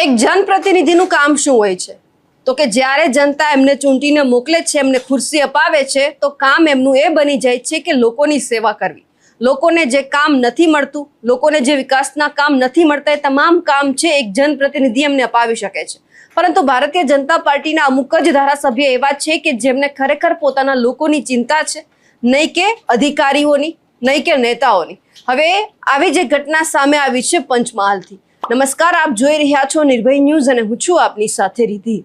એક જનપ્રતિનિધિનું કામ શું હોય છે? તો કે જ્યારે જનતા એમને ચૂંટીને મોકલે છે, એમને ખુરશી અપાવે છે, તો કામ એમનું એ બની જાય છે કે લોકોની સેવા કરવી. લોકોને જે કામ નથી મળતું, લોકોને જે વિકાસના કામ નથી મળતા, એ તમામ કામ છે એક જનપ્રતિનિધિ એમને અપાવી શકે છે. પરંતુ ભારતીય જનતા પાર્ટીના અમુક જ ધારાસભ્ય એવા છે કે જેમને ખરેખર પોતાના લોકોની ચિંતા છે, નહીં કે અધિકારીઓની, નહીં કે નેતાઓની. હવે આવી જે ઘટના સામે આવી છે પંચમહાલથી. નમસ્કાર, આપ જોઈ રહ્યા છો નિર્ભય ન્યૂઝ અને હું છું આપની સાથે રીધિ.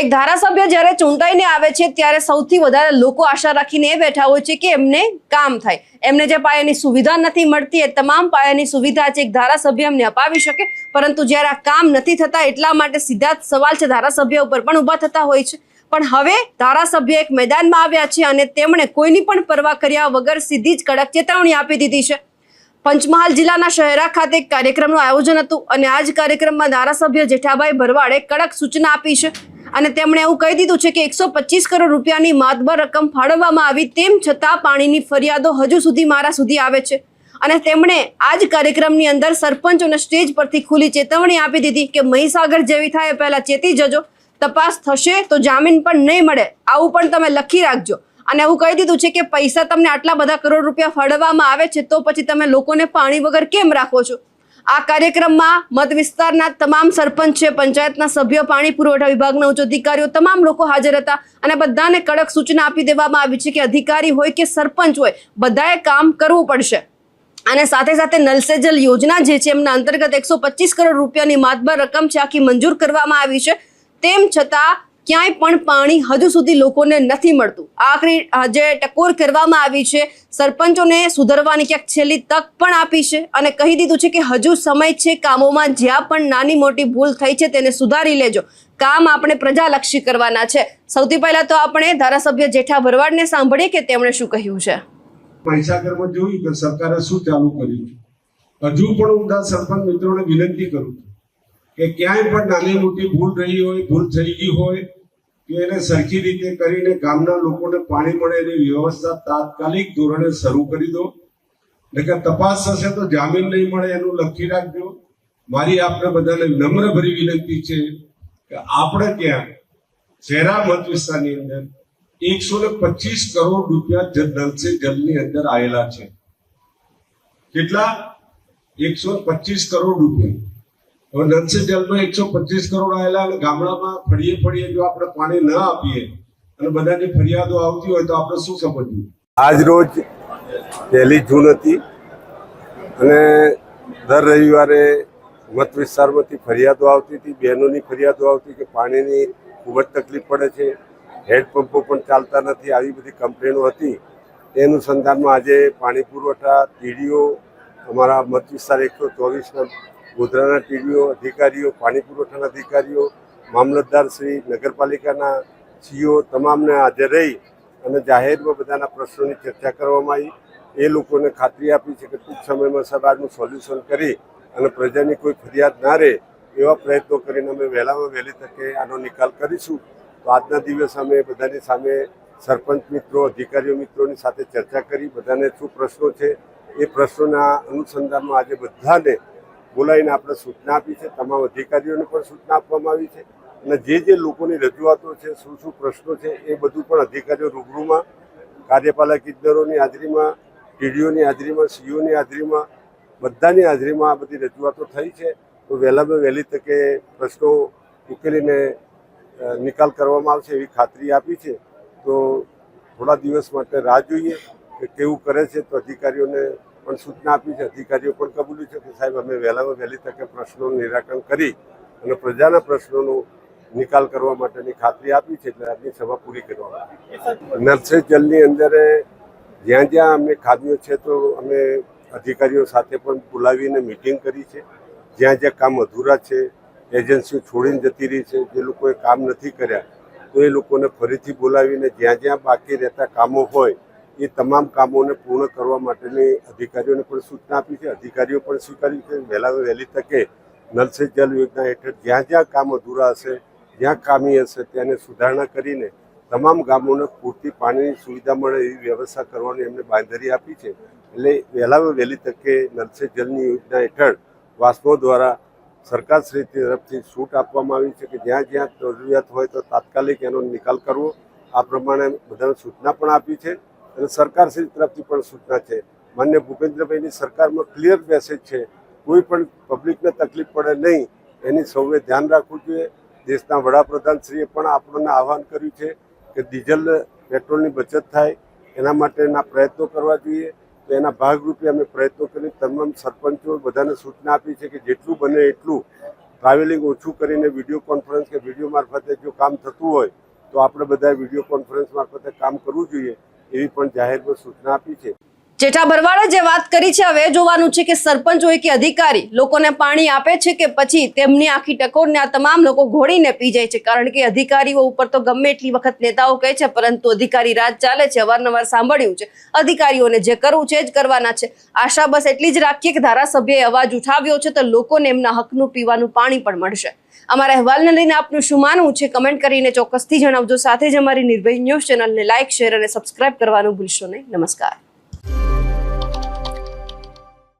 એક ધારાસભ્ય જ્યારે ચૂંટાઈને આવે છે ત્યારે સૌથી વધારે લોકો આશા રાખીને એ બેઠા હોય છે કે એમને કામ થાય. એમને જે પાયાની સુવિધા નથી મળતી એ તમામ પાયાની સુવિધા છે એક ધારાસભ્ય એમને અપાવી શકે. પરંતુ જ્યારે આ કામ નથી થતા એટલા માટે સીધા જ સવાલ છે ધારાસભ્ય ઉપર પણ ઊભા થતા હોય છે. પણ હવે ધારાસભ્ય એક મેદાનમાં આવ્યા છે અને તેમણે કોઈની પણ પરવા કર્યા વગર સીધી જ કડક ચેતવણી આપી દીધી છે. પંચમહાલ જિલ્લાના શહેરા ખાતે એક કાર્યક્રમનું આયોજન હતું અને આ જ કાર્યક્રમમાં ધારાસભ્ય જેઠાભાઈ ભરવાડે કડક સૂચના આપી છે અને તેમણે એવું કહી દીધું છે કે 125 કરોડ રૂપિયાની માતબર રકમ ફાળવવામાં આવી, તેમ છતાં પાણીની ફરિયાદો હજુ સુધી મારા સુધી આવે છે. અને તેમણે આ જ કાર્યક્રમની અંદર સરપંચોને સ્ટેજ પરથી ખુલ્લી ચેતવણી આપી દીધી કે મહીસાગર જેવી થાય પહેલા ચેતી જજો, તપાસ થશે તો જામીન પણ નહીં મળે, આવું પણ તમે લખી રાખજો. અને એવું કહી દીધું છે કે પૈસા તમને આટલા બધા કરોડ રૂપિયા ફાળવવામાં આવે છે તો પછી તમે લોકોને પાણી વગર કેમ રાખો છો? આ કાર્યક્રમમાં મત વિસ્તારના તમામ સરપંચ છે, પંચાયતના સભ્યો, પાણી પુરવઠા વિભાગના ઉચ્ચ અધિકારીઓ, તમામ લોકો હાજર હતા અને બધાને કડક સૂચના આપી દેવામાં આવી છે કે અધિકારી હોય કે સરપંચ હોય, બધાએ કામ કરવું પડશે. અને સાથે સાથે નલ સે જલ યોજના જે છે એમના અંતર્ગત 125 કરોડ રૂપિયાની માતબર રકમ છે આખી મંજૂર કરવામાં આવી છે. તેમ છતાં ક્યાંય પણ પાણી હજુ સુધી લોકોને નથી મળતું. આખરી જે ટકોર કરવામાં આવી છે, સરપંચોને સુધરવાની ક્યાંક છેલ્લી તક પણ આપી છે અને કહી દીધું છે કે હજુ સમય છે, કામોમાં જ્યાં પણ નાની મોટી ભૂલ થઈ છે તેને સુધારી લેજો, કામ આપણે પ્રજાલક્ષી કરવાના છે. સૌથી પહેલા તો આપણે ધારાસભ્ય જેઠા ભરવાડને સાંભળીએ કે તેમણે શું કહ્યું છે. મહીસાગરમાં જોયું કે સરકારે શું ચાલુ કર્યું. હજુ પણ હું સરપંચ મિત્રોને વિનંતી કરું કે ક્યાંય પણ નાની મોટી ભૂલ રહી હોય, ભૂલ થઈ ગઈ હોય તો એને સરખી રીતે કરીને ગામના લોકોને પાણી મળે એની વ્યવસ્થા તાત્કાલિક ધોરણે શરૂ કરી દો. એટલે તપાસ થશે તો જામીન નહીં મળે એનું લખી રાખજો. મારી આપણે બધાને નમ્રભરી વિનંતી છે કે આપણે ત્યાં શહેરા મત વિસ્તારની અંદર 125 કરોડ રૂપિયા નલ સે જલની અંદર આવેલા છે. કેટલા? 125 કરોડ રૂપિયા. હવે નલ સે જલમાં 125 કરોડ આવેલા અને ગામડામાં ફળીએ જો આપણે પાણી ન આપીએ અને બધાની ફરિયાદો આવતી હોય તો આપણે શું સમજવું? આજ રોજ 1 જૂન હતી અને દર રવિવારે મત વિસ્તારમાંથી ફરિયાદો આવતી હતી, બહેનોની ફરિયાદો આવતી કે પાણીની ખૂબ જ તકલીફ પડે છે, હેન્ડપંપો પણ ચાલતા નથી, આવી બધી કમ્પ્લેનો હતી. એ અનુસંધાનમાં આજે પાણી પુરવઠા ટીડીઓ, અમારા મત વિસ્તાર 124ના ગોધરાના ટીડીઓ, અધિકારીઓ, પાણી પુરવઠાના અધિકારીઓ, મામલતદાર શ્રી, નગરપાલિકાના સીઓ તમામને હાજર રહી અને જાહેરમાં બધાના પ્રશ્નોની ચર્ચા કરવામાં આવી. એ લોકોને ખાતરી આપી છે કે ટૂંક સમયમાં સરકારનું સોલ્યુશન કરી અને પ્રજાની કોઈ ફરિયાદ ના રહે એવા પ્રયત્નો કરીને અમે વહેલામાં વહેલી તકે આનો નિકાલ કરીશું. તો આજના દિવસ અમે બધાની સામે સરપંચ મિત્રો, અધિકારીઓ મિત્રોની સાથે ચર્ચા કરી, બધાને શું પ્રશ્નો છે એ પ્રશ્નોના અનુસંધાનમાં આજે બધાને બોલાવીને આપણે સૂચના આપી છે. તમામ અધિકારીઓને પણ સૂચના આપવામાં આવી છે અને જે લોકોની રજૂઆતો છે, શું પ્રશ્નો છે એ બધું પણ અધિકારીઓ રૂબરૂમાં, કાર્યપાલક ઇજનેરોની હાજરીમાં, ટીડીઓની હાજરીમાં, સીઓની હાજરીમાં, બધાની હાજરીમાં આ બધી રજૂઆતો થઈ છે. તો વહેલામાં વહેલી તકે પ્રશ્નો ઉકેલીને નિકાલ કરવામાં આવશે એવી ખાતરી આપી છે. તો થોડા દિવસ માટે રાહ જોઈએ કે કેવું કરે છે. તો અધિકારીઓને પણ સૂચના આપી છે, અધિકારીઓ પણ કબૂલ્યું છે કે સાહેબ અમે વહેલામાં વહેલી તકે પ્રશ્નોનું નિરાકરણ કરી અને પ્રજાના પ્રશ્નોનો નિકાલ કરવા માટેની ખાતરી આપી છે. એટલે આજની સભા પૂરી કરવામાં આવી. નલ સે જલની અંદર જ્યાં જ્યાં અમને ખામીઓ છે તો અમે અધિકારીઓ સાથે પણ બોલાવીને મિટિંગ કરી છે. જ્યાં જ્યાં કામ અધૂરા છે, એજન્સીઓ છોડીને જતી રહી છે, જે લોકોએ કામ નથી કર્યા તો એ લોકોને ફરીથી બોલાવીને જ્યાં જ્યાં બાકી રહેતા કામો હોય એ તમામ કામોને પૂર્ણ કરવા માટેની અધિકારીઓને પણ સૂચના આપી છે. અધિકારીઓ પણ સ્વીકાર્યું છે વહેલામાં વહેલી તકે નલ સે જલ યોજના હેઠળ જ્યાં જ્યાં કામ અધૂરા હશે, જ્યાં ખામી હશે તેને સુધારણા કરીને તમામ ગામોને પૂરતી પાણીની સુવિધા મળે એવી વ્યવસ્થા કરવાની એમને બાંયધરી આપી છે. એટલે વહેલામાં વહેલી તકે નલ સે જલની યોજના હેઠળ વાસ્પો દ્વારા સરકારશ્રી તરફથી છૂટ આપવામાં આવી છે કે જ્યાં જ્યાં જરૂરિયાત હોય તો તાત્કાલિક એનો નિકાલ કરવો. આ પ્રમાણે બધાને સૂચના પણ આપી છે અને સરકારશ્રી તરફથી પણ સૂચના છે. માન્ય ભૂપેન્દ્રભાઈની સરકારમાં ક્લિયર મેસેજ છે, કોઈ પણ પબ્લિકને તકલીફ પડે નહીં એની સૌએ ધ્યાન રાખવું જોઈએ. દેશના વડાપ્રધાનશ્રીએ પણ આપણને આહવાન કર્યું છે કે ડીઝલ પેટ્રોલની બચત થાય એના માટેના પ્રયત્નો કરવા જોઈએ. તો એના ભાગરૂપે અમે પ્રયત્નો કરી તમામ સરપંચો બધાને સૂચના આપી છે કે જેટલું બને એટલું ટ્રાવેલિંગ ઓછું કરીને વિડીયો કોન્ફરન્સ કે વિડીયો મારફતે જો કામ થતું હોય તો આપણે બધા વિડીયો કોન્ફરન્સ મારફતે કામ કરવું જોઈએ એવી પણ જાહેરમાં સૂચના આપી છે. જેઠા ભરવાડે જે વાત કરી છે, હવે જોવાનું છે કે સરપંચ હોય કે અધિકારી લોકોને પાણી આપે છે કે પછી તેમની આખી ટકોરને આ તમામ લોકો ઘોડીને પી જાય છે. કારણ કે અધિકારીઓ ઉપર તો ગમે એટલી વખત નેતાઓ કહે છે, પરંતુ અધિકારી રાજ ચાલે છે. અવારનવાર સાંભળ્યું છે અધિકારીઓને જે કરવું છે જ કરવાના છે. આશા બસ એટલી જ રાખીએ કે ધારાસભ્યએ અવાજ ઉઠાવ્યો છે તો લોકોને એમના હકનું પીવાનું પાણી પણ મળશે. અમારા અહેવાલને લઈને આપનું શું માનવું છે કમેન્ટ કરીને ચોક્કસથી જણાવજો. સાથે જ અમારી નિર્ભય ન્યૂઝ ચેનલને લાઇક, શેર અને સબસ્ક્રાઇબ કરવાનું ભૂલશો નહીં. નમસ્કાર.